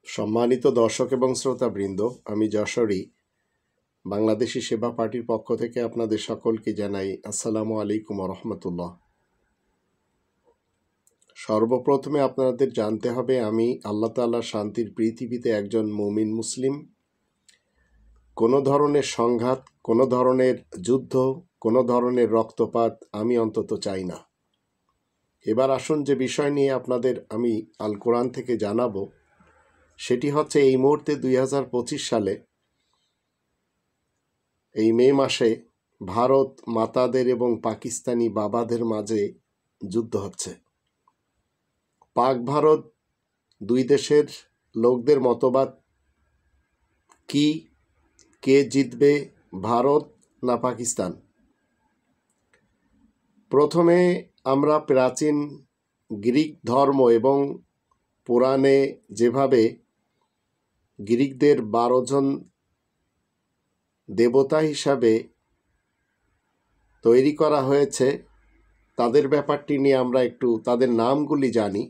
সম্মানিত দর্শক এবং শ্রোতাবৃন্দ, আমি যশোরী বাংলাদেশি সেবা পার্টির পক্ষ থেকে আপনাদের সকলকে জানাই আসসালামু আলাইকুম রহমতুল্লাহ। সর্বপ্রথমে আপনাদের জানতে হবে, আমি আল্লাহ তাআলার শান্তির পৃথিবীতে একজন মুমিন মুসলিম। কোনো ধরনের সংঘাত, কোনো ধরনের যুদ্ধ, কোনো ধরনের রক্তপাত আমি অন্তত চাই না। এবার আসুন যে বিষয় নিয়ে আপনাদের আমি আল কোরআন থেকে জানাবো, সেটি হচ্ছে এই মুহূর্তে 2025 সালে এই মে মাসে ভারত মাতাদের এবং পাকিস্তানি বাবাদের মাঝে যুদ্ধ হচ্ছে। পাক ভারত দুই দেশের লোকদের মতবাদ কি, কে জিতবে, ভারত না পাকিস্তান? প্রথমে আমরা প্রাচীন গ্রিক ধর্ম এবং পুরাণে যেভাবে গ্রিকদের 12 জন দেবতা হিসাবে তৈরি করা হয়েছে, তাদের ব্যাপারটি নিয়ে আমরা একটু তাদের নামগুলি জানি।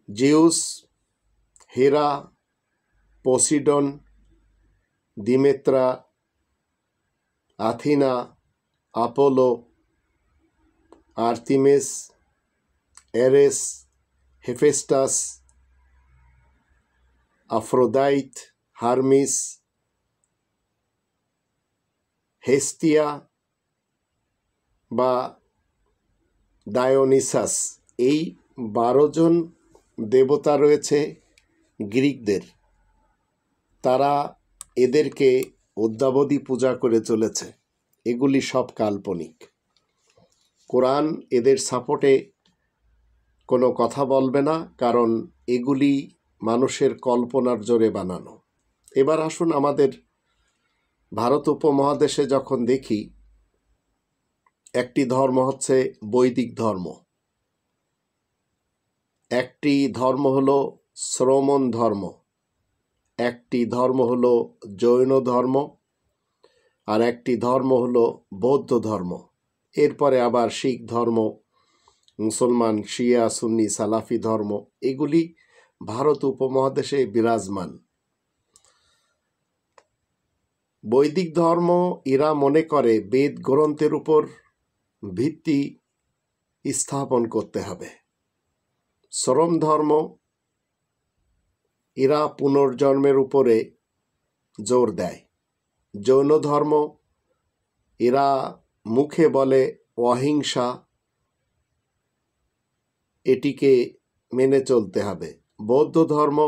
জিউস, হেরা, পসিডন, দিমেত্রা, আথিনা, Apollo, আর্তিমিস, erase, Hephaestus, আফ্রোদাইট, Hermes, Hestia বা ডায়োনিসাস। এই 12 জন দেবতা রয়েছে গ্রিকদের। তারা এদেরকে অদ্যাবধি পূজা করে চলেছে। এগুলি সব কাল্পনিক। কোরআন এদের সাপোর্টে কোনো কথা বলবে না, কারণ এগুলি মানুষের কল্পনার জোরে বানানো। এবার আসুন আমাদের ভারত উপমহাদেশে যখন দেখি, একটি ধর্ম হচ্ছে বৈদিক ধর্ম, একটি ধর্ম হলো শ্রমণ ধর্ম, একটি ধর্ম হলো জৈন ধর্ম, আর একটি ধর্ম হলো বৌদ্ধ ধর্ম। এরপরে আবার শিখ ধর্ম, মুসলমান, শিয়া, সুন্নি, সালাফি ধর্ম, এগুলি ভারত উপমহাদেশে বিরাজমান। বৈদিক ধর্ম এরা মনে করে বেদ গ্রন্থের উপর ভিত্তি স্থাপন করতে হবে। শ্রম ধর্ম এরা পুনর্জন্মের উপরে জোর দেয়। জৈন ধর্ম এরা মুখে বলে অহিংসা, এটিকে মেনে চলতে হবে। বৌদ্ধ ধর্ম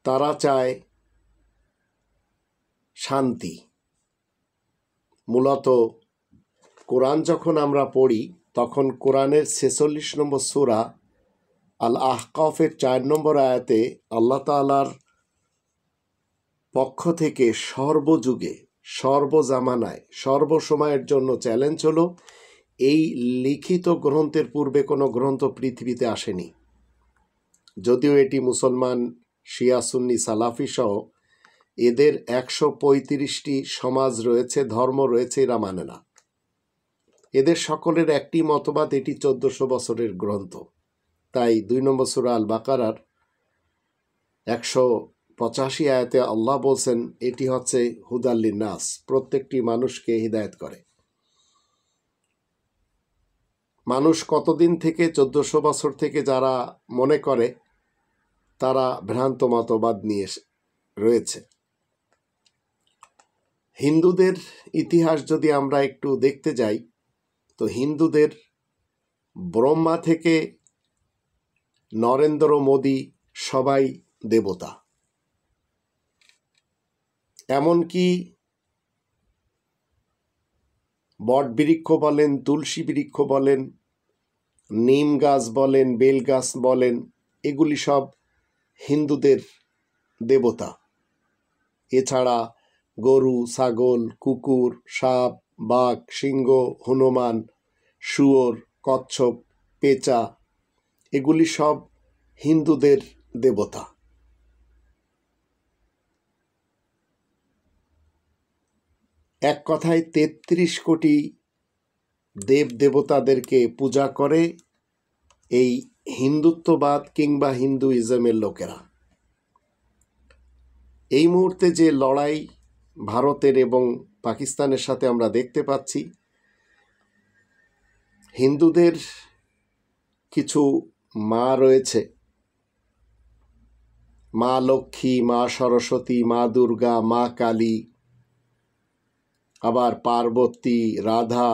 তারা চায় শান্তি। মূলত কোরআন যখন আমরা পড়ি, তখন কোরআনের 46 নম্বর সূরা আল আহকাফের 4 নম্বর আয়াতে আল্লাহ তাআলার পক্ষ থেকে সর্বযুগে, সর্বজামানায়, সর্বসময়ের জন্য চ্যালেঞ্জ হলো, এই লিখিত গ্রন্থের পূর্বে কোনো গ্রন্থ পৃথিবীতে আসেনি। যদিও এটি মুসলমান, শিয়া, সুন্নি, সালাফি সহ এদের 135টি সমাজ রয়েছে, ধর্ম রয়েছে, এরা মানে না। এদের সকলের একটি মতবাদ, এটি 1400 বছরের গ্রন্থ। তাই 2 নম্বর সূরা আল বাকারার 185 আয়াতে আল্লাহ বলছেন, এটি হচ্ছে হুদাল্লিন নাস, প্রত্যেকটি মানুষকে হিদায়াত করে। মানুষ কতদিন থেকে, 1400 বছর থেকে যারা মনে করে, তারা ভ্রান্ত মতবাদ নিয়ে রয়েছে। হিন্দুদের ইতিহাস যদি আমরা একটু দেখতে যাই, তো হিন্দুদের ব্রহ্মা থেকে নরেন্দ্র মোদী সবাই দেবতা। এমনকি বট বৃক্ষ বলেন, তুলসী বৃক্ষ বলেন, নিম গাছ বলেন, বেল গাছ বলেন, এগুলি সব হিন্দুদের দেবতা। এছাড়া গরু, ছাগল, কুকুর, সাপ, বাঘ, সিংহ, হনুমান, শুয়োর, কচ্ছপ, পেঁচা, এগুলি সব হিন্দুদের দেবতা। এক কথায় 33 কোটি দেব দেবতাদেরকে পূজা করে এই হিন্দুত্ববাদ কিংবা হিন্দুইজমের লোকেরা। এই মুহূর্তে যে লড়াই ভারতের এবং পাকিস্তানের সাথে আমরা দেখতে পাচ্ছি, হিন্দুদের কিছু মা রয়েছে, মা লক্ষ্মী, মা সরস্বতী, মা দুর্গা, মা কালী, আবার পার্বতী, রাধা,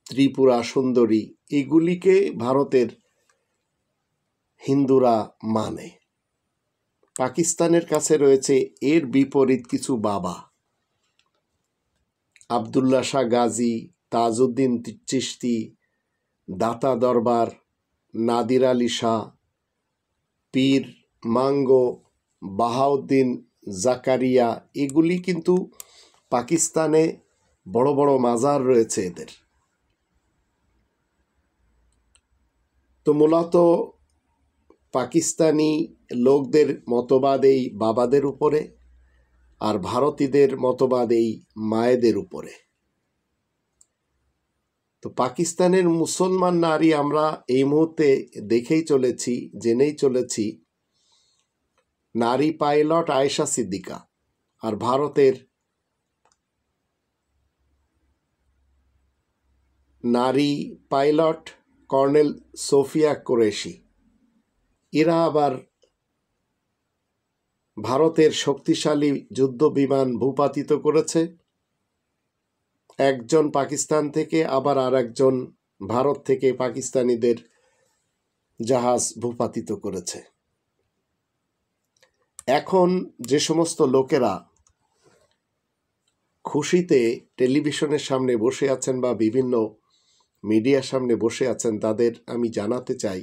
ত্রিপুরা সুন্দরী, এগুলিকে ভারতের হিন্দুরা মানে। পাকিস্তানের কাছে রয়েছে এর বিপরীত কিছু বাবা, আবদুল্লা শাহ গাজী, তাজউদ্দিন চিশতি, দাতা দরবার, নাদির আলী শাহ, পীর মাঙ্গো, বাহাউদ্দিন জাকারিয়া, এগুলি কিন্তু পাকিস্তানে বড় বড় মাজার রয়েছে এদের। তো মূলত পাকিস্তানি লোকদের মতবাদ এই বাবাদের উপরে, আর ভারতীয়দের মতবাদ এই মায়েদের উপরে। তো পাকিস্তানের মুসলমান নারী আমরা এই মুহূর্তে দেখেই চলেছি, জেনেই চলেছি, নারী পাইলট আয়েশা সিদ্দিকা, আর ভারতের নারী পাইলট কর্নেল সোফিয়া কুরেশি। এরা আবার ভারতের শক্তিশালী যুদ্ধ বিমান ভূপাতিত করেছে, একজন পাকিস্তান থেকে, আবার আর একজন ভারত থেকে পাকিস্তানিদের জাহাজ ভূপাতিত করেছে। এখন যে সমস্ত লোকেরা খুশিতে টেলিভিশনের সামনে বসে আছেন বা বিভিন্ন মিডিয়ার সামনে বসে আছেন, তাদের আমি জানাতে চাই,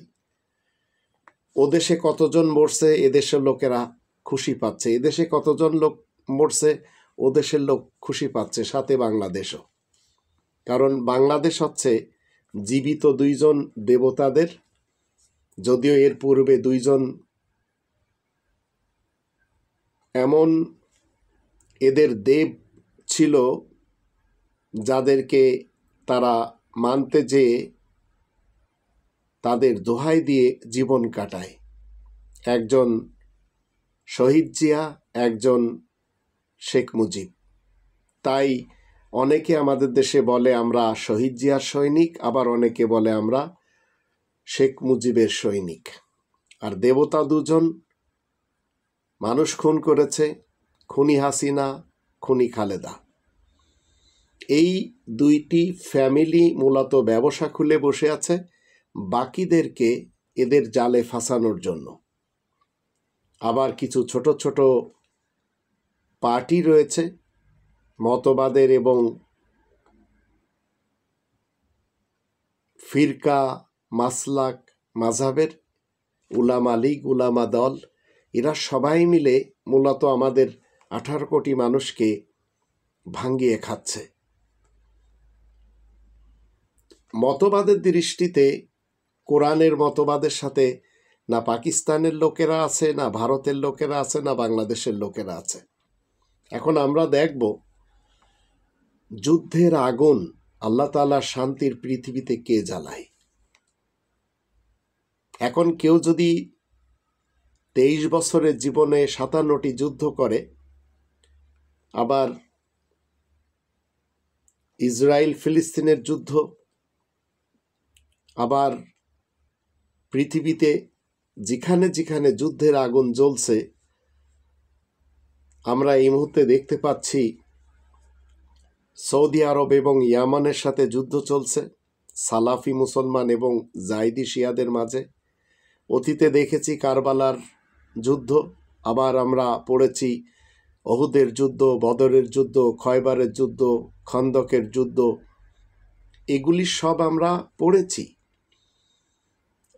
ওদেশে কতজন মরছে এদেশের লোকেরা খুশি পাচ্ছে, এদেশে কতজন লোক মরছে ওদেশের লোক খুশি পাচ্ছে, সাথে বাংলাদেশও। কারণ বাংলাদেশ হচ্ছে জীবিত দুইজন দেবতাদের, যদিও এর পূর্বে দুইজন এমন এদের দেব ছিল যাদেরকে তারা মানতে যেয়ে তাদের দোহাই দিয়ে জীবন কাটায়। একজন শহীদ জিয়া, একজন শেখ মুজিব। তাই অনেকে আমাদের দেশে বলে আমরা শহীদ জিয়ার সৈনিক, আবার অনেকে বলে আমরা শেখ মুজিবের সৈনিক। আর দেবতা দুজন মানুষ খুন করেছে, খুনি হাসিনা, খুনি খালেদা। এই দুইটি ফ্যামিলি মূলত ব্যবসা খুলে বসে আছে বাকিদেরকে এদের জালে ফাঁসানোর জন্য। আবার কিছু ছোট ছোট পার্টি রয়েছে মতবাদের এবং ফিরকা মাসলাক মাযহাবের, উলামা লীগ, উলামা দল, এরা সবাই মিলে মূলত আমাদের 18 কোটি মানুষকে ভাঙিয়ে খাচ্ছে। মতবাদের দৃষ্টিতে কোরআনের মতবাদের সাথে না পাকিস্তানের লোকেরা আছে, না ভারতের লোকেরা আছে, না বাংলাদেশের লোকেরা আছে। এখন আমরা দেখব যুদ্ধের আগুন আল্লাহ তাআলার শান্তির পৃথিবীতে কে জ্বালায়। এখন কেউ যদি 23 বছরের জীবনে 57টি যুদ্ধ করে, আবার ইসরায়েল ফিলিস্তিনের যুদ্ধ, আবার পৃথিবীতে যেখানে যেখানে যুদ্ধের আগুন জ্বলছে, আমরা এই মুহূর্তে দেখতে পাচ্ছি সৌদি আরব এবং ইয়ামানের সাথে যুদ্ধ চলছে সালাফি মুসলমান এবং জাইদি শিয়াদের মাঝে। অতীতে দেখেছি কারবালার যুদ্ধ, আবার আমরা পড়েছি ওহুদের যুদ্ধ, বদরের যুদ্ধ, খয়বারের যুদ্ধ, খন্দকের যুদ্ধ, এগুলি সব আমরা পড়েছি।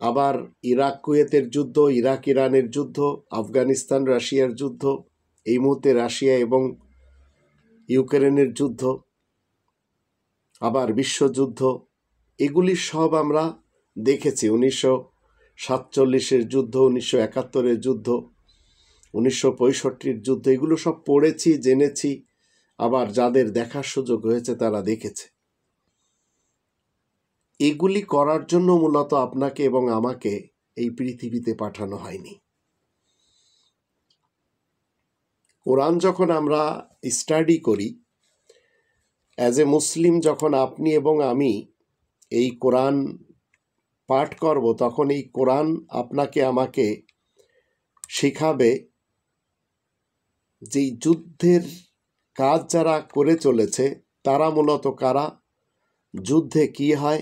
আবার ইরাক কুয়েতের যুদ্ধ, ইরাক ইরানের যুদ্ধ, আফগানিস্তান রাশিয়ার যুদ্ধ, এই মুহূর্তে রাশিয়া এবং ইউক্রেনের যুদ্ধ, আবার বিশ্বযুদ্ধ, এগুলি সব আমরা দেখেছি। 1947-এর যুদ্ধ, 1971-এর যুদ্ধ, 1965-র যুদ্ধ, এগুলো সব পড়েছি, জেনেছি। আবার যাদের দেখার সুযোগ হয়েছে তারা দেখেছে। এগুলি করার জন্য মূলত আপনাকে এবং আমাকে এই পৃথিবীতে পাঠানো হয়নি। কোরআন যখন আমরা স্টাডি করি, অ্যাজ এ মুসলিম যখন আপনি এবং আমি এই কোরআন পাঠ করব, তখন এই কোরআন আপনাকে আমাকে শেখাবে যে যুদ্ধের কাজ যারা করে চলেছে তারা মূলত কারা, যুদ্ধে কি হয়,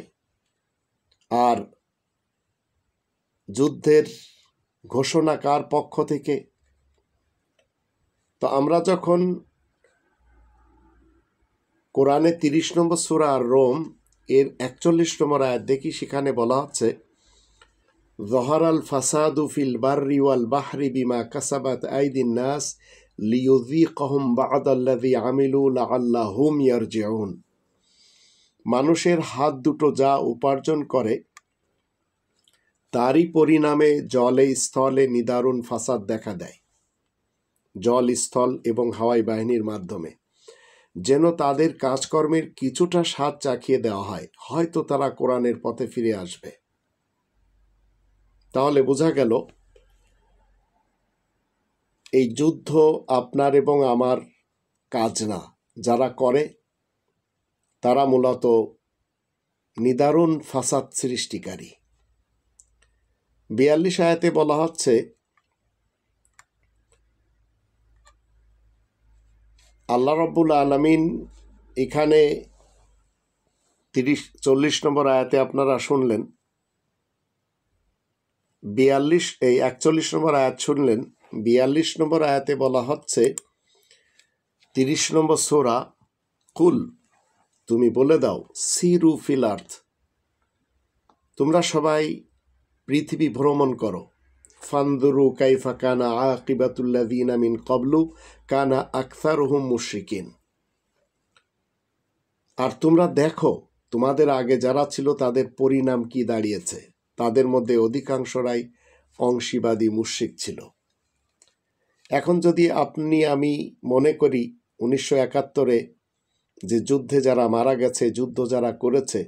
আর যুদ্ধের ঘোষণা কার পক্ষ থেকে। তো আমরা যখন কোরআনে 30 নম্বর সূরা রোম এর 41 নম্বর আয়াত দেখি, সেখানে বলা হচ্ছে যহারাল ফাসাদু ফিল বাররি ওয়াল বাহরি বিমা কাসাবাত আইদিন নাস লিয়ুযীকাহুম বা'দাল্লাযী আমিলু লাআল্লাহুম ইয়ারজিউন। মানুষের হাত দুটো যা উপার্জন করে তারই পরিণামে জলে স্থলে নিদারুণ ফাসাদ দেখা দেয়, জল স্থল এবং হাওয়াই বাহিনীর মাধ্যমে, যেন তাদের কাজকর্মের কিছুটা স্বাদ চাখিয়ে দেওয়া হয়, হয়তো তারা কোরআনের পথে ফিরে আসবে। তাহলে বোঝা গেল এই যুদ্ধ আপনার এবং আমার কাজ না, যারা করে তারা মূলত নিদারুণ ফাসাদ সৃষ্টিকারী। 42 আয়াতে বলা হচ্ছে আল্লাহ রাব্বুল আলামিন এখানে 40 নম্বর আয়াতে আপনারা শুনলেন, 41 নম্বর আয়াত শুনলেন। 42 নম্বর আয়াতে বলা হচ্ছে 30 নম্বর সূরা, কুল, তুমি বলে দাও, সিরু ফিল আর্থ, তোমরা সবাই পৃথিবী ভ্রমণ করো, ফানদুরু কাইফা কানা আকিবাতুল্লাযীনা মিন ক্বাবলু কানা আকসারুহুম মুশরিকিন। আর তোমরা দেখো তোমাদের আগে যারা ছিল তাদের পরিণাম কি দাঁড়িয়েছে, তাদের মধ্যে অধিকাংশরাই অংশীবাদী মুশরিক ছিল। এখন যদি আপনি আমি মনে করি 1971-এ যে যুদ্ধে যারা মারা গেছে, যুদ্ধ যারা করেছে,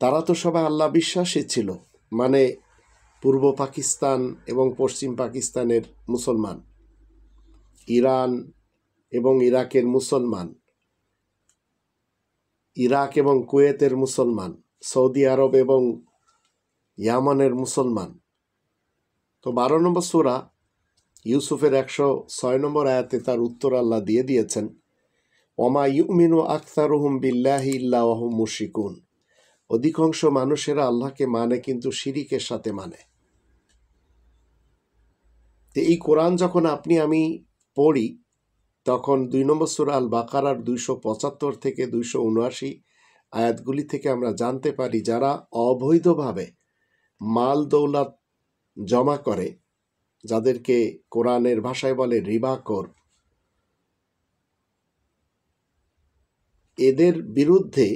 তারা তো সবাই আল্লাহ বিশ্বাসী ছিল, মানে পূর্ব পাকিস্তান এবং পশ্চিম পাকিস্তানের মুসলমান, ইরান এবং ইরাকের মুসলমান, ইরাক এবং কুয়েতের মুসলমান, সৌদি আরব এবং ইয়ামানের মুসলমান। তো 12 নম্বর সূরা ইউসুফের 106 নম্বর আয়াতে তার উত্তর আল্লাহ দিয়ে দিয়েছেন, ওমা ইউমিনু আকসারুহুম বিল্লাহি ইল্লা ওয়া হুম মুশরিকুন। অধিকাংশ মানুষেরা আল্লাহকে মানে কিন্তু শিরিকের সাথে মানে। তো এই কোরআন যখন আপনি আমি পড়ি, তখন 2 নম্বর সূরা আল বাকারার 275 থেকে 279 আয়াতগুলি থেকে আমরা জানতে পারি, যারা অবৈধভাবে মাল দৌলত জমা করে, যাদেরকে কোরআনের ভাষায় বলে রিবাখোর, এদের বিরুদ্ধে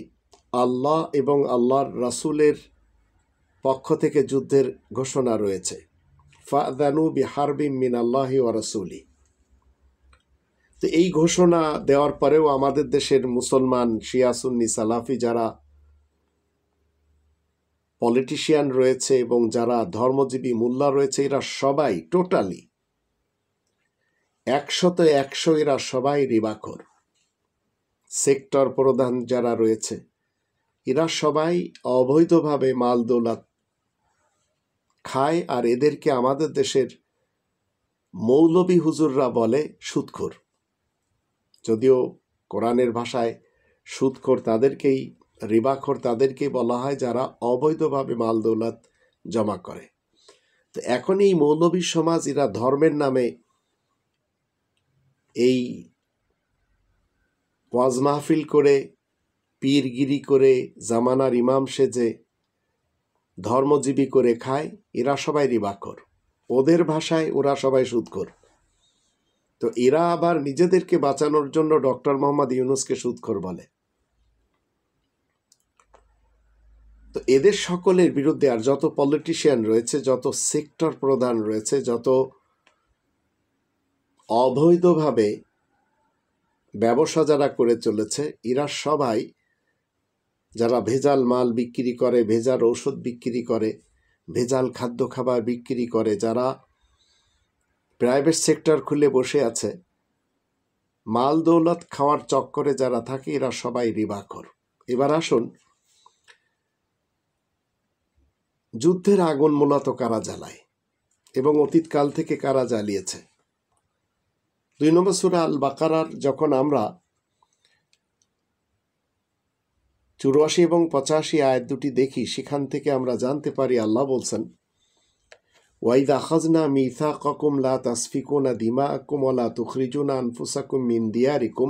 আল্লাহ এবং আল্লাহর রাসূলের পক্ষ থেকে যুদ্ধের ঘোষণা রয়েছে, ফাদানু বিহারবিম মিনাল্লাহি ওয়া রাসূলি। তো এই ঘোষণা দেওয়ার পরেও আমাদের দেশের মুসলমান শিয়া সুন্নি সালাফি যারা পলিটিশিয়ান রয়েছে এবং যারা ধর্মজীবী মোল্লা রয়েছে, এরা সবাই টোটালি 100 এরা সবাই রিবাখোর। সেক্টর প্রধান যারা রয়েছে এরা সবাই অবৈধভাবে মাল দৌলত খায়, আর এদেরকে আমাদের দেশের মৌলবী হুজুররা বলে সুদখোর। যদিও কোরআনের ভাষায় সুদখোর তাদেরকেই, রিবাখোর তাদেরকেই বলা হয় যারা অবৈধভাবে মাল দৌলত জমা করে। তো এখন এই মৌলবী সমাজ, এরা ধর্মের নামে এই ওয়াজ মাহফিল করে, পীরগিরি করে, জামানার ইমাম সেজে ধর্মজীবী করে খায়, এরা সবাই রিবাখোর। ওদের ভাষায় ওরা সবাই সুদখোর। তো এরা আবার নিজেদেরকে বাঁচানোর জন্য ডক্টর মোহাম্মদ ইউনূসকে সুদখোর বলে। তো এদের সকলের বিরুদ্ধে, আর যত পলিটিশিয়ান রয়েছে, যত সেক্টর প্রধান রয়েছে, যত অবৈধভাবে ব্যবসা যারা করে চলেছে, এরা সবাই যারা ভেজাল মাল বিক্রি করে, ভেজাল ঔষধ বিক্রি করে, ভেজাল খাদ্য খাবার বিক্রি করে, যারা প্রাইভেট সেক্টর খুলে বসে আছে, মাল দৌলত খাওয়ার চক্করে যারা থাকে, এরা সবাই রিবাখোর। এবার আসুন, যুদ্ধের আগুন মূলত কারা জ্বালায় এবং অতীতকাল থেকে কারা জ্বালিয়েছে? 2 নম্বর সূরা আল বাকারার যখন আমরা 84 এবং 85 আয়াত দুটি দেখি, সেখান থেকে আমরা জানতে পারি আল্লাহ বলছেন, ওয়াইদা আখাযনা মিসাকাকুম লা তাসফিকুনা দিমাআকুম ওয়া লা তুখরিজুনা আনফুসাকুম মিন দিয়ারিকুম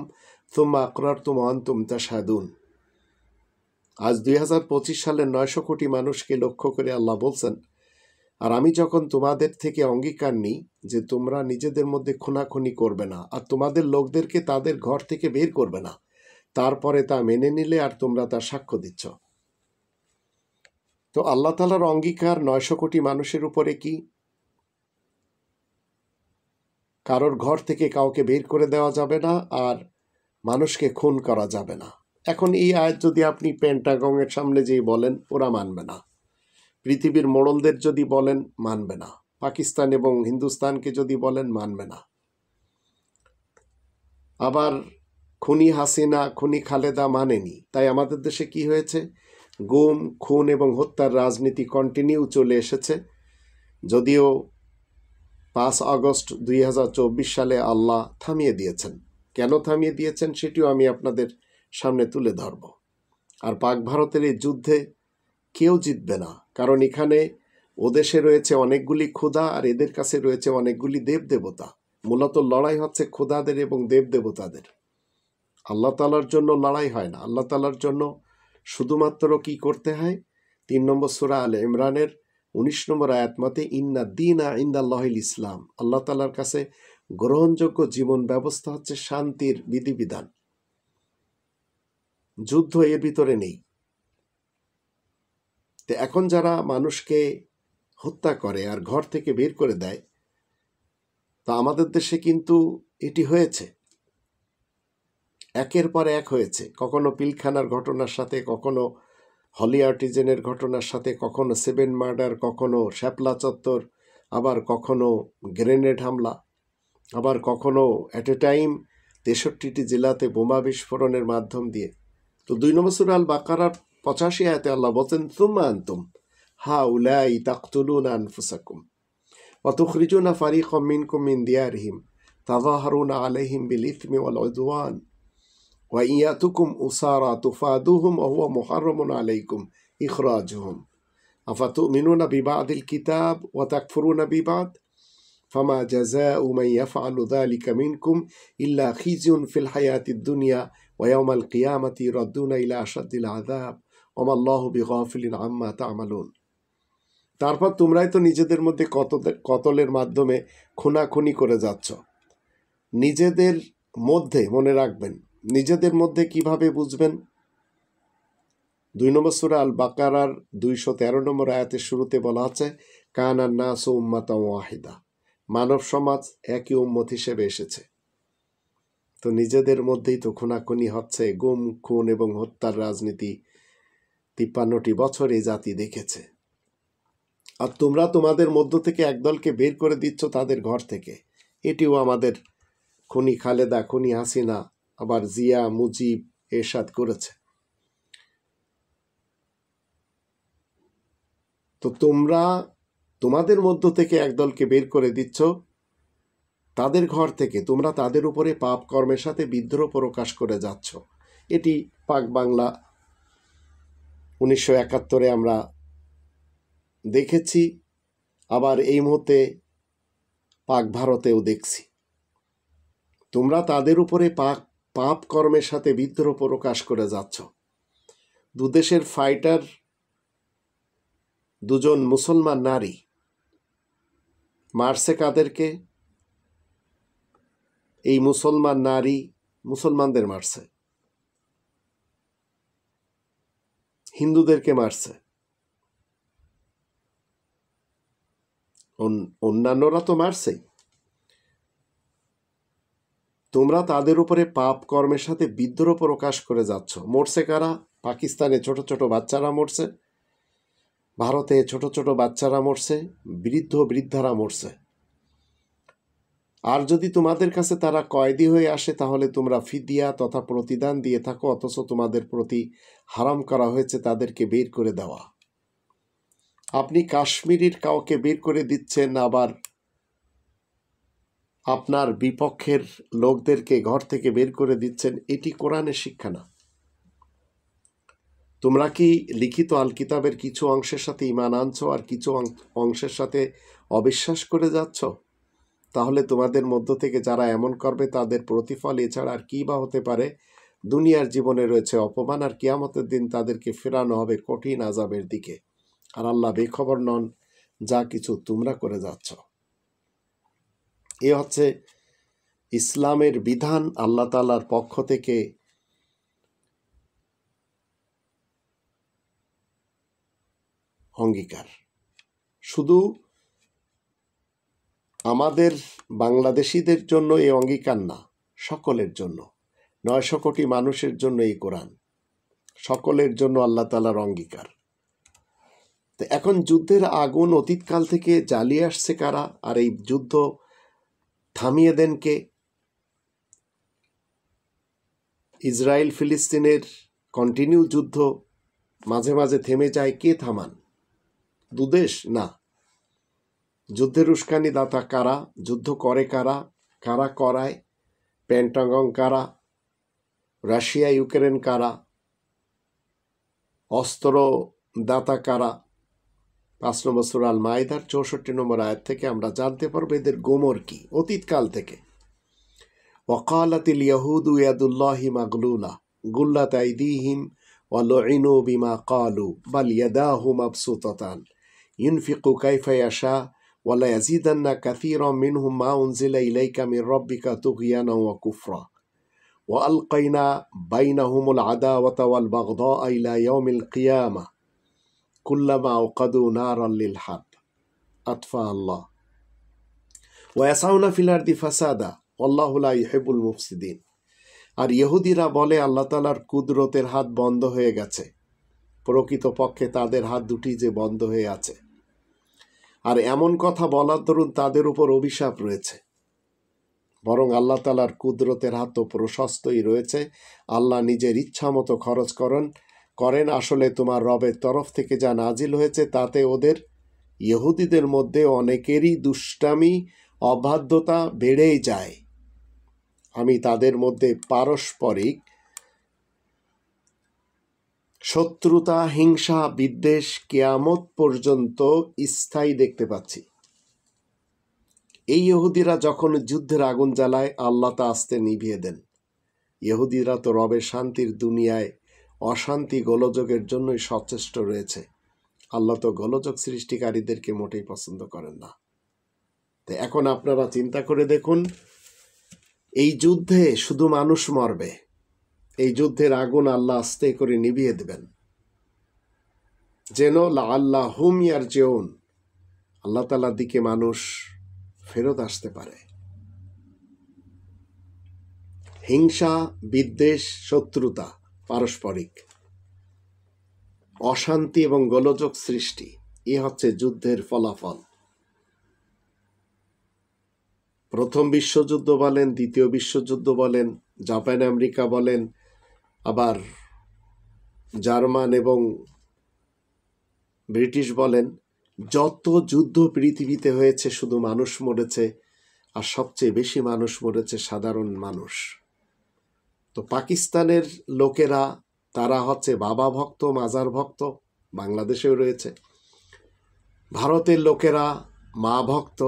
সুম্মা আকরারতুম ওয়া আনতুম তাশহাদুন। আজ 2025 সালের 900 কোটি মানুষকে লক্ষ্য করে আল্লাহ বলছেন, আর আমি যখন তোমাদের থেকে অঙ্গীকার নিই যে তোমরা নিজেদের মধ্যে খুনাখুনি করবে না আর তোমাদের লোকদেরকে তাদের ঘর থেকে বের করবে না, তারপরে তা মেনে নিলে আর তোমরা তার সাক্ষ্য দিচ্ছ। তো আল্লাহ তাআলার অঙ্গীকার 900 কোটি মানুষের উপরে কি? কারোর ঘর থেকে কাউকে বের করে দেওয়া যাবে না আর মানুষকে খুন করা যাবে না। এখন এই আয়াত যদি আপনি পেন্টাগনের সামনে যেয়ে বলেন, ওরা মানবে না। পৃথিবীর মোড়লদের যদি বলেন, মানবে না। পাকিস্তান এবং হিন্দুস্তানকে যদি বলেন, মানবে না। আবার খুনি হাসিনা, খুনি খালেদা মানেনি। তাই আমাদের দেশে কি হয়েছে? গুম, খুন এবং হত্যার রাজনীতি কন্টিনিউ চলে এসেছে। যদিও 5 আগস্ট 2024 সালে আল্লাহ থামিয়ে দিয়েছেন। কেন থামিয়ে দিয়েছেন সেটিও আমি আপনাদের সামনে তুলে ধরব। আর পাক ভারতের এই যুদ্ধে কেউ জিতবে না, কারণ এখানে ওদেশে রয়েছে অনেকগুলি খোদা আর এদের কাছে রয়েছে অনেকগুলি দেবদেবতা। মূলত লড়াই হচ্ছে খোদাদের এবং দেবদেবতাদের। আল্লাহ তাআলার জন্য লড়াই হয় না। আল্লাহ তাআলার জন্য শুধুমাত্র কি করতে হয়? 3 নম্বর সূরা আলে ইমরানের 19 নম্বর আয়াত মতে, ইন্না দীনা ইনদাল্লাহিল ইসলাম। আল্লাহ তাআলার কাছে গ্রহণযোগ্য জীবন ব্যবস্থা হচ্ছে শান্তির বিধিবিধান। যুদ্ধ এর ভিতরে নেই। তো এখন যারা মানুষকে হত্যা করে আর ঘর থেকে বের করে দেয়, তা আমাদের দেশে কিন্তু এটি হয়েছে, একের পর এক হয়েছে। কখনো পিলখানার ঘটনার সাথে, কখনো হলি আর্টিজেনের ঘটনার সাথে, কখনো 7 মার্ডার, কখনো শ্যাপলা চত্বর, আবার কখনো গ্রেনেড হামলা, আবার কখনো অ্যাট এ টাইম 63টি জেলাতে বোমা বিস্ফোরণের মাধ্যম দিয়ে। তো 2 নম্বর সূরা আল বাকারার 85 আয়াতে আল্লাহ বলছেন, সুম্মা আনতুম হাউলাই তাকতুলুনা আনফুসাকুম ওয়া তুখরিজুনা ফারিকাম মিনকুম মিন দিয়ারিহিম তাযাহারুনা আলাইহিম বিল ইথমি ওয়াল উদওয়ান ওয়া ইয়াতুকুম উসারা তুফাদুহুম ওয়া হুয়া মুহাররামুন আলাইকুম ইখরাজুহুম আফাতুমিনুনা বিবাদিল কিতাব ওয়া তাকফুরুনা বিবাদ ফামা জাযাউ মান ইয়াফআলু যালিকা মিনকুম ইল্লা খিজুন ফিল হায়াতিদ দুনিয়া ওয়া ইয়াউমাল কিয়ামাতি ইউরাদ্দুনা ইলা আশাদ্দিল আযাব ওয়া মাল্লাহু বিগাফিলিন আম্মা তা'মালুন। তারপর তোমরাই তো নিজেদের মধ্যে কতলের মাধ্যমে খুনাখুনি করে যাচ্ছ। নিজেদের মধ্যে, মনে রাখবেন, নিজেদের মধ্যে কিভাবে বুঝবেন? 2 নম্বর সূরা আল বাকারার 213 নম্বর আয়াতের শুরুতে বলা আছে, কানান নাসু উম্মাতান ওয়াহিদা। মানব সমাজ একই উম্মত হিসেবে এসেছে। তো নিজেদের মধ্যেই তো খুনাখুনি হচ্ছে। গুম, খুন এবং হত্যার রাজনীতি 53টি বছর এই জাতি দেখেছে। আর তোমরা তোমাদের মধ্য থেকে একদলকে বের করে দিচ্ছ তাদের ঘর থেকে। এটিও আমাদের খুনি খালেদা, খুনি হাসিনা, আবার জিয়া, মুজিব এরশাদ করেছে। তো তোমরা তোমাদের মধ্য থেকে একদলকে বের করে দিচ্ছ তাদের ঘর থেকে, তোমরা তাদের উপরে পাপ কর্মের সাথে বিদ্রোহ প্রকাশ করে যাচ্ছ। এটি পাক বাংলা 1971 আমরা দেখেছি, আবার এই মুহূর্তে পাক ভারতেও দেখছি। তোমরা তাদের উপরে পাপ কর্মের সাথে বিদ্রোহ প্রকাশ করে যাচ্ছ। দুদেশের ফাইটার, 2 জন মুসলমান নারী মারছে কাদেরকে? এই মুসলমান নারী মুসলমানদের মারছে, হিন্দুদেরকে মারছে। অন্যান্যরা তো মারছেই। তোমরা তাদের উপরে পাপ কর্মের সাথে বিদ্রোহ প্রকাশ করে যাচ্ছ। মরছে কারা? পাকিস্তানে ছোট ছোট বাচ্চারা মরছে, ভারতে ছোট ছোট বাচ্চারা মরছে, বৃদ্ধ বৃদ্ধারা মরছে। আর যদি তোমাদের কাছে তারা কয়েদি হয়ে আসে তাহলে তোমরা ফিদিয়া তথা প্রতিদান দিয়ে থাকো, অথচ তোমাদের প্রতি হারাম করা হয়েছে তাদেরকে বের করে দেওয়া। আপনি কাশ্মীরের কাউকে বের করে দিচ্ছেন, আবার আপনার বিপক্ষের লোকদেরকে ঘর থেকে বের করে দিচ্ছেন। এটি কোরআনের শিক্ষা না। তোমরা কি লিখিত আল কিতাবের কিছু অংশের সাথে ঈমান আনছো আর কিছু অংশের সাথে অবিশ্বাস করে যাচ্ছ? তাহলে তোমাদের মধ্য থেকে যারা এমন করবে তাদের প্রতিফল এছাড়া আর কি বা হতে পারে? দুনিয়ার জীবনে রয়েছে অপমান, আর কিয়ামতের দিন তাদেরকে ফেরানো হবে কঠিন আযাবের দিকে। আর আল্লাহ বেখবর নন যা কিছু তোমরা করে যাচ্ছ। এ হচ্ছে ইসলামের বিধান, আল্লাহ তাআলার পক্ষ থেকে অঙ্গীকার। শুধু আমাদের বাংলাদেশিদের জন্য এই অঙ্গীকার না, সকলের জন্য, 900 কোটি মানুষের জন্য এই কোরআন, সকলের জন্য আল্লাহ তাআলার অঙ্গীকার। তো এখন যুদ্ধের আগুন অতীতকাল থেকে জ্বালিয়ে আসছে কারা? আর এই যুদ্ধ থামিয়ে দেন কে? ইসরায়েল ফিলিস্তিনের কন্টিনিউ যুদ্ধ মাঝে মাঝে থেমে যায়, কে থামান? দুদেশ না। যুদ্ধের উস্কানি দাতা কারা? যুদ্ধ করে কারা? কারা করায়? পেন্টাগন কারা? রাশিয়া ইউক্রেন কারা? অস্ত্র দাতা কারা? 5 নম্বর সূরা আল মাইদার 64 নম্বর আয়াত থেকে আমরা জানতে পারবো এদের গোমর কি অতীতকাল থেকে। ওয়াকালাতিল ইয়াহুদু ইয়াদুল্লাহি মাগলুলা গুল্লাত আইদিহিম ওয়া লুইনু বিমা ক্বালু বাল ইয়াদাহু মাবসুতাতান ইউনফিকু কাইফা ইয়াশা ওয়া লা ইয়াজিদান্না কাসীরাম মিনহুম মা উনজিলা ইলাইকা মির রাব্বিকা তুগয়ানা ওয়া কুফরা ওয়া আলকাইনা বাইনাহুমুল আদাওয়াতা ওয়াল বাগদা ইলা ইয়াউমিল কিয়ামা কুল্লামা আওকাদু নারান লিল হাব আতফা আল্লাহ ওয়া ইয়াসাউনা ফিল আরদি ফাসাদা আল্লাহু লা ইউহিব্বুল মুফসিদিন। আর ইহুদিরা বলে আল্লাহ তাআলার কুদরতের হাত বন্ধ হয়ে গেছে। প্রকৃতপক্ষে তাদের হাত দুটি যে বন্ধ হয়ে আছে। আর এমন কথা বলার দরুন তাদের উপর অভিশাপ রয়েছে। বরং আল্লাহ তাআলার কুদরতের হাত তো প্রশস্তই রয়েছে। আল্লাহ নিজের ইচ্ছা মতো খরচ করেন। আসলে তোমার রবের তরফ থেকে যা নাজিল হয়েছে তাতে ওদের ইহুদিদের মধ্যে অনেকেরই দুষ্টামি অবাধ্যতা বেড়েই যায়। আমি তাদের মধ্যে পারস্পরিক শত্রুতা, হিংসা, বিদ্বেষ কিয়ামত পর্যন্ত স্থায়ী দেখতে পাচ্ছি। এই ইহুদিরা যখন যুদ্ধের আগুন জ্বালায় আল্লাহ তা আস্তে নিভিয়ে দেন। ইহুদিরা তো রবের শান্তির দুনিয়ায় অশান্তি গোলযোগের জন্যই সচেষ্ট রয়েছে। আল্লাহ তো গোলযোগ সৃষ্টিকারীদেরকে মোটেই পছন্দ করেন না। তো এখন আপনারা চিন্তা করে দেখুন, এই যুদ্ধে শুধু মানুষ মরবে। এই যুদ্ধের আগুন আল্লাহ আস্তে করে নিভিয়ে দেবেন, যেন লাআল্লাহুম ইয়ারজিউন, আল্লাহ তাআলার দিকে মানুষ ফেরত আসতে পারে। হিংসা, বিদ্বেষ, শত্রুতা, পারস্পরিক অশান্তি এবং গোলযোগ সৃষ্টি, এ হচ্ছে যুদ্ধের ফলাফল। প্রথম বিশ্বযুদ্ধ বলেন, দ্বিতীয় বিশ্বযুদ্ধ বলেন, জাপান আমেরিকা বলেন, আবার জার্মান এবং ব্রিটিশ বলেন, যত যুদ্ধ পৃথিবীতে হয়েছে শুধু মানুষ মরেছে, আর সবচেয়ে বেশি মানুষ মরেছে সাধারণ মানুষ। তো পাকিস্তানের লোকেরা তারা হচ্ছে বাবা ভক্ত, মাজার ভক্ত, বাংলাদেশেও রয়েছে। ভারতের লোকেরা মা ভক্ত,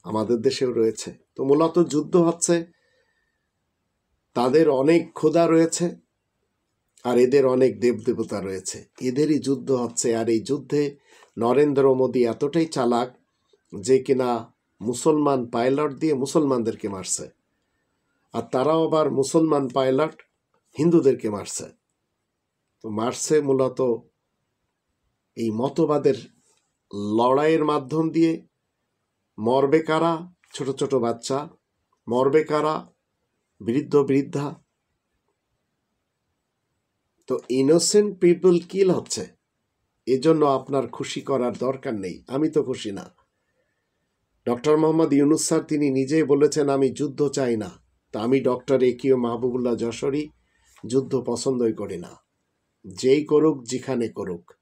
আমাদের দেশেও রয়েছে। তো মূলত যুদ্ধ হচ্ছে, তাদের অনেক খোদা রয়েছে আর এদের অনেক দেবদেবতা রয়েছে, এদেরই যুদ্ধ হচ্ছে। আর এই যুদ্ধে নরেন্দ্র মোদী এতটাই চালাক যে কিনা মুসলমান পাইলট দিয়ে মুসলমানদেরকে মারছে, আর তারাও আবার মুসলমান পাইলট হিন্দুদেরকে মারছে। তো মারছে মূলত এই মতবাদের লড়াইয়ের মাধ্যম দিয়ে। মরবে কারা? ছোট ছোট বাচ্চা। মরবে কারা? বৃদ্ধ বৃদ্ধা। তো ইনোসেন্ট পিপল কিল হচ্ছে, এজন্য আপনার খুশি করার দরকার নেই। আমি তো খুশি না। ডক্টর মোহাম্মদ ইউনূস স্যার তিনি নিজেই বলেছেন আমি যুদ্ধ চাই না। তা আমি ডক্টর একিউ মাহবুবুল্লাহ যশোরী যুদ্ধ পছন্দই করি না। যেই করুক, যেখানে করুক,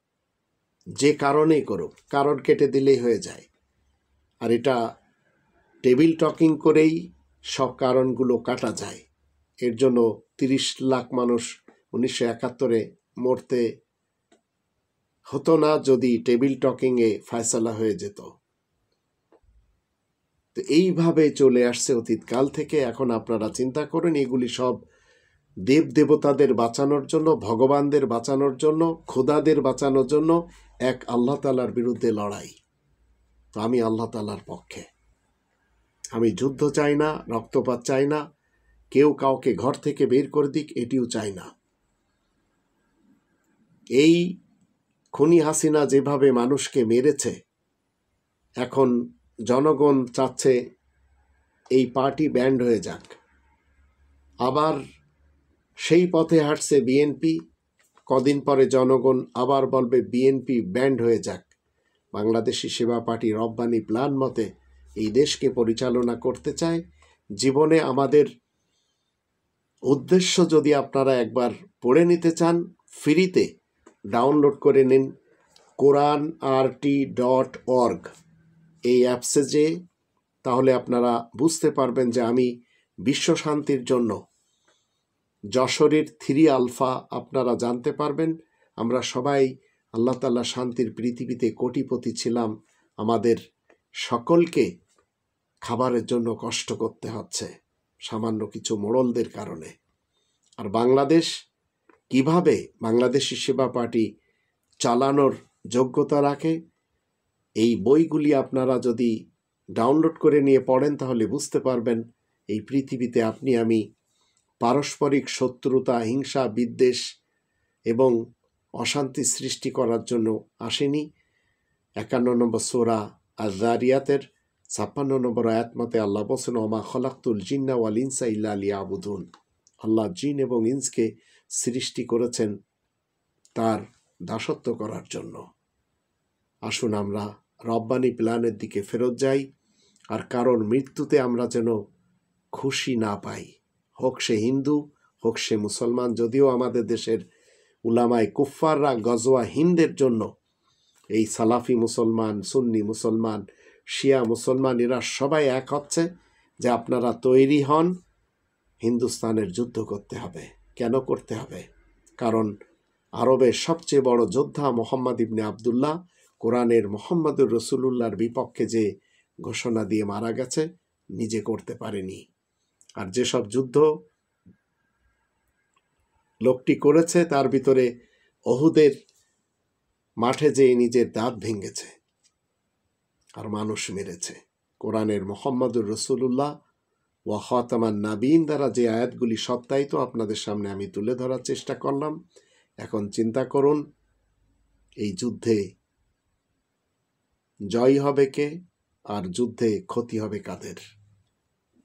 যে কারণেই করুক, কারণ কেটে দিলেই হয়ে যায়। আর এটা টেবিল টকিং করেই সব কারণগুলো কাটা যায়। এর জন্য ৩০ লাখ মানুষ 1971 মরতে হতো না যদি টেবিল টকিংয়ে ফয়সালা হয়ে যেত। তো এইভাবে চলে আসছে অতীতকাল থেকে। এখন আপনারা চিন্তা করুন, এগুলি সব দেব দেবতাদের বাঁচানোর জন্য, ভগবানদের বাঁচানোর জন্য, খোদাদের বাঁচানোর জন্য এক আল্লাহ তাআলার বিরুদ্ধে লড়াই। তো আমি আল্লাহ তাআলার পক্ষে। আমি যুদ্ধ চাই না, রক্তপাত চাই না, কেউ কাউকে ঘর থেকে বের করে দিক, এটিও চাই না। এই খুনি হাসিনা যেভাবে মানুষকে মেরেছে, এখন জনগণ চাচ্ছে এই পার্টি ব্যান্ড হয়ে যাক। আবার সেই পথে হাঁটছে বিএনপি। কদিন পরে জনগণ আবার বলবে বিএনপি ব্যান্ড হয়ে যাক। বাংলাদেশি সেবা পার্টি রব্বানি প্ল্যান মতে এই দেশকে পরিচালনা করতে চায়। জীবনে আমাদের উদ্দেশ্য যদি আপনারা একবার পড়ে নিতে চান, ফ্রিতে ডাউনলোড করে নিন quranrt.org এই অ্যাপসে যে, তাহলে আপনারা বুঝতে পারবেন যে আমি বিশ্ব শান্তির জন্য যশোরের 3 আলফা আপনারা জানতে পারবেন। আমরা সবাই আল্লাহ তাআলা শান্তির পৃথিবীতে কোটিপতি ছিলাম, আমাদের সকলকে খাবারের জন্য কষ্ট করতে হচ্ছে সামান্য কিছু মোড়লদের কারণে। আর বাংলাদেশ কিভাবে বাংলাদেশি সেবা পার্টি চালানোর যোগ্যতা রাখে, এই বইগুলি আপনারা যদি ডাউনলোড করে নিয়ে পড়েন তাহলে বুঝতে পারবেন এই পৃথিবীতে আপনি আমি পারস্পরিক শত্রুতা, হিংসা, বিদ্বেষ এবং অশান্তি সৃষ্টি করার জন্য আসেনি। 51 নম্বর সূরা আয-যারিয়াতের 56 নম্বর আয়াত মতে আল্লাহ বলেন, ওমা খলাকতুল জিন্না ওয়াল ইনসা ইল্লা লিয়াবুদুন। আল্লাহ জিন এবং ইনসকে সৃষ্টি করেছেন তার দাসত্ব করার জন্য। আসুন আমরা রব্বানি প্ল্যানের দিকে ফেরত যাই, আর কারোর মৃত্যুতে আমরা যেন খুশি না পাই, হোক সে হিন্দু, হোক সে মুসলমান। যদিও আমাদের দেশের উলামায়ে কুফফাররা গজওয়া হিন্দের জন্য, এই সালাফি মুসলমান, সুন্নি মুসলমান, শিয়া মুসলমান, এরা সবাই এক হচ্ছে যে আপনারা তৈরি হন, হিন্দুস্তানের যুদ্ধ করতে হবে। কেন করতে হবে? কারণ আরবের সবচেয়ে বড় যোদ্ধা মোহাম্মদ ইবনে আবদুল্লাহ কোরআনের মোহাম্মদুর রসুলুল্লাহর বিপক্ষে যে ঘোষণা দিয়ে মারা গেছে, নিজে করতে পারেনি। আর যেসব যুদ্ধ লোকটি করেছে তার ভিতরে ওহুদের মাঠে যেয়ে নিজের দাঁত ভেঙেছে আর মানুষ মেরেছে। কোরআনের মোহাম্মদুর রসুলুল্লাহ ওয়া খাতামান নাবিয়িন দ্বারা যে আয়াতগুলি সত্যায়িত আপনাদের সামনে আমি তুলে ধরার চেষ্টা করলাম। এখন চিন্তা করুন, এই যুদ্ধে জয় হবে কে, আর যুদ্ধে ক্ষতি হবে কাদের?